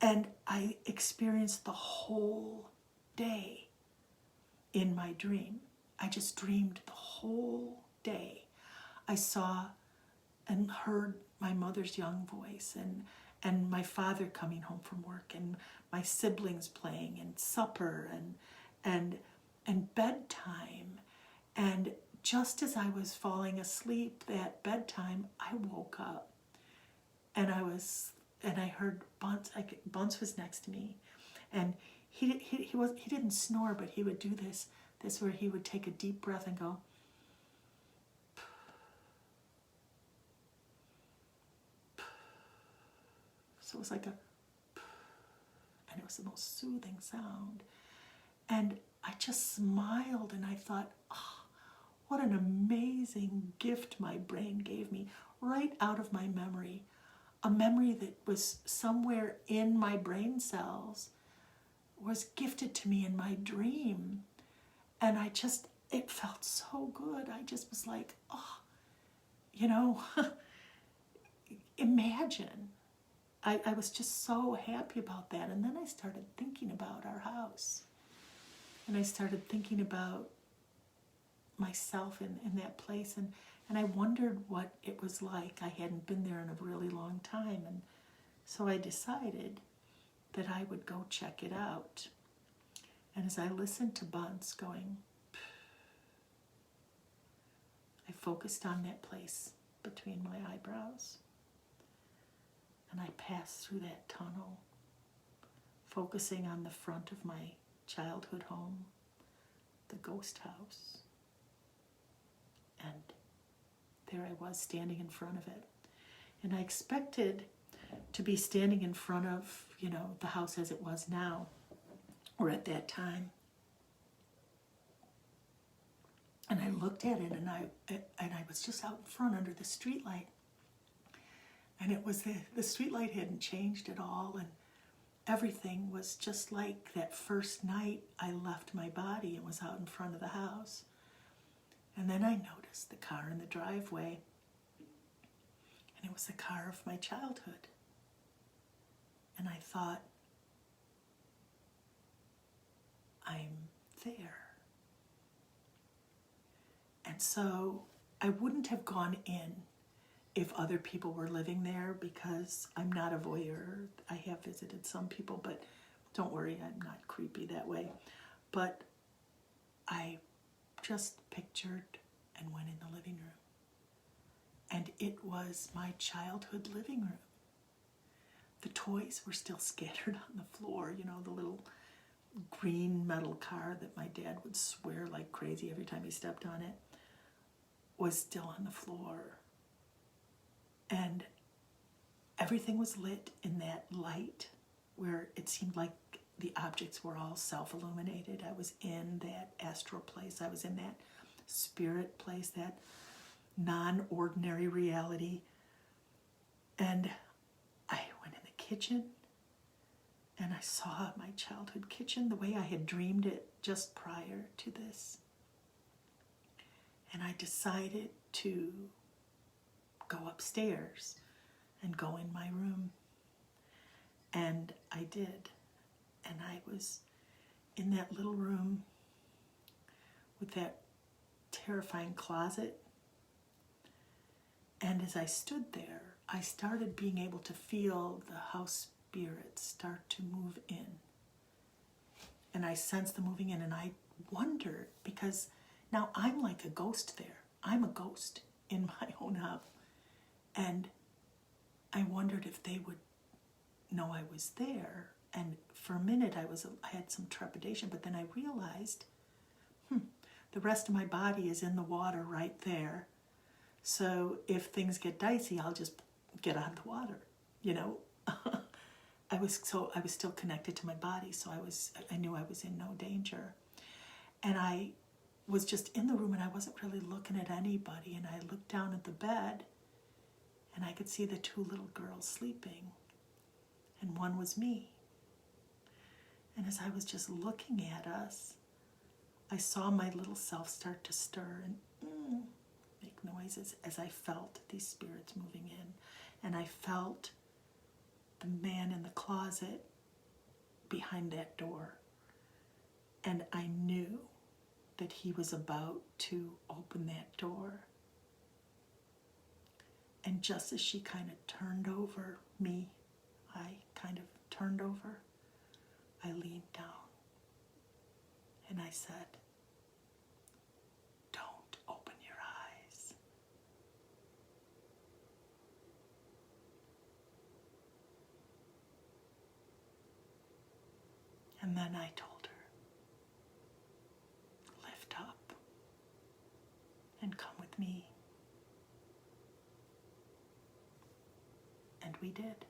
And I experienced the whole day in my dream. I just dreamed the whole day. I saw and heard my mother's young voice, and my father coming home from work, and my siblings playing, and supper, and bedtime. And just as I was falling asleep at bedtime, I woke up, and I heard Bunce. Bunce was next to me, and he didn't snore, but he would do this where he would take a deep breath and go. So it was like and it was the most soothing sound. And I just smiled, and I thought, What an amazing gift my brain gave me right out of my memory. A memory that was somewhere in my brain cells was gifted to me in my dream. And it felt so good. I just was like, oh, you know, imagine. I was just so happy about that. And then I started thinking about our house. And I started thinking about myself in that place. And I wondered what it was like. I hadn't been there in a really long time. And so I decided that I would go check it out. And as I listened to Bunce going, I focused on that place between my eyebrows. And I passed through that tunnel, focusing on the front of my childhood home, the ghost house. And there I was standing in front of it. And I expected to be standing in front of, the house as it was now, or at that time. And I looked at it, and I was just out in front under the streetlight. And it was the streetlight hadn't changed at all, and everything was just like that first night I left my body and was out in front of the house. And then I noticed the car in the driveway, and it was the car of my childhood. And I thought, I'm there. And so I wouldn't have gone in if other people were living there, because I'm not a voyeur. I have visited some people, but don't worry, I'm not creepy that way. But I just pictured and went in the living room. And it was my childhood living room. The toys were still scattered on the floor, the little green metal car that my dad would swear like crazy every time he stepped on it was still on the floor. And everything was lit in that light where it seemed like the objects were all self-illuminated. I was in that astral place. I was in that spirit place, that non-ordinary reality. And I went in the kitchen, and I saw my childhood kitchen the way I had dreamed it just prior to this. And I decided to go upstairs and go in my room. And I did. And I was in that little room with that terrifying closet. And as I stood there, I started being able to feel the house spirits start to move in. And I sensed them moving in, and I wondered, because now I'm like a ghost there. I'm a ghost in my own house. And I wondered if they would know I was there. And for a minute I had some trepidation, but then I realized, the rest of my body is in the water right there. So if things get dicey, I'll just get out of the water, I was still connected to my body, so I knew I was in no danger. And I was just in the room, and I wasn't really looking at anybody, and I looked down at the bed, and I could see the two little girls sleeping, and one was me. And as I was just looking at us, I saw my little self start to stir and make noises as I felt these spirits moving in. And I felt the man in the closet behind that door. And I knew that he was about to open that door. And just as she kind of turned over me, I kind of turned over, I leaned down and I said, "Don't open your eyes." And then I told her, "Lift up and come with me." And we did.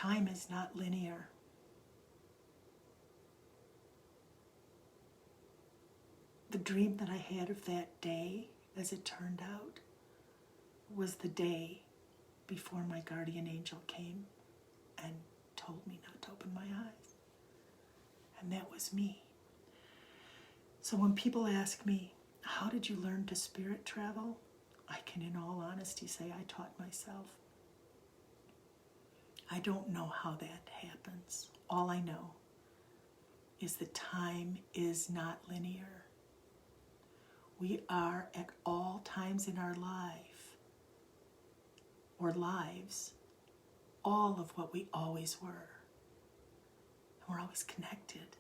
Time is not linear. The dream that I had of that day, as it turned out, was the day before my guardian angel came and told me not to open my eyes. And that was me. So when people ask me, how did you learn to spirit travel? I can, in all honesty, say I taught myself. I don't know how that happens. All I know is that time is not linear. We are at all times in our life, or lives, all of what we always were. And we're always connected.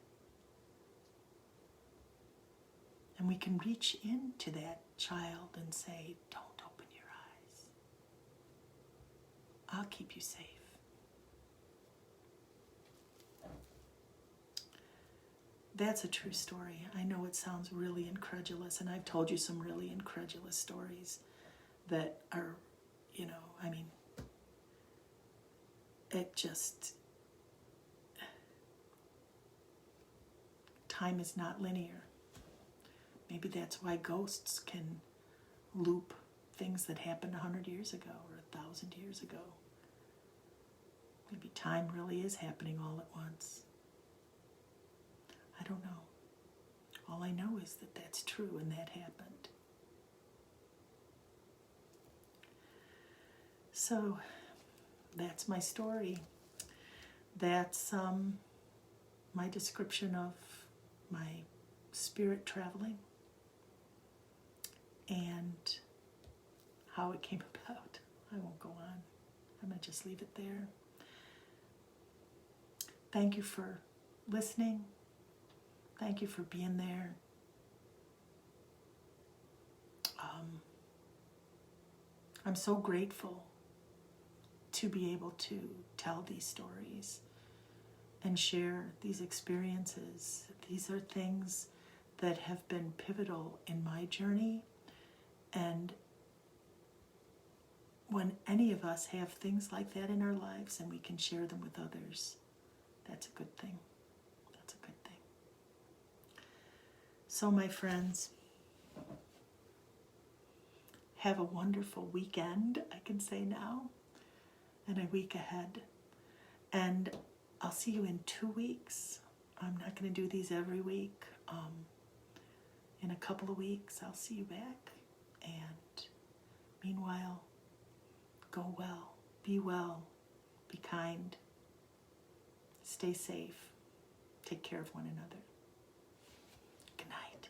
And we can reach into that child and say, don't open your eyes. I'll keep you safe. That's a true story. I know it sounds really incredulous, and I've told you some really incredulous stories that are, it just, time is not linear. Maybe that's why ghosts can loop things that happened 100 years ago or 1,000 years ago. Maybe time really is happening all at once. I don't know. All I know is that that's true and that happened. So that's my story. That's my description of my spirit traveling and how it came about. I won't go on. I'm going to just leave it there. Thank you for listening. Thank you for being there. I'm so grateful to be able to tell these stories and share these experiences. These are things that have been pivotal in my journey, and when any of us have things like that in our lives and we can share them with others, that's a good thing. That's a good thing. So my friends, have a wonderful weekend, I can say now, and a week ahead. And I'll see you in 2 weeks. I'm not going to do these every week. In a couple of weeks, I'll see you back. And meanwhile, go well, be kind, stay safe, take care of one another. Good night.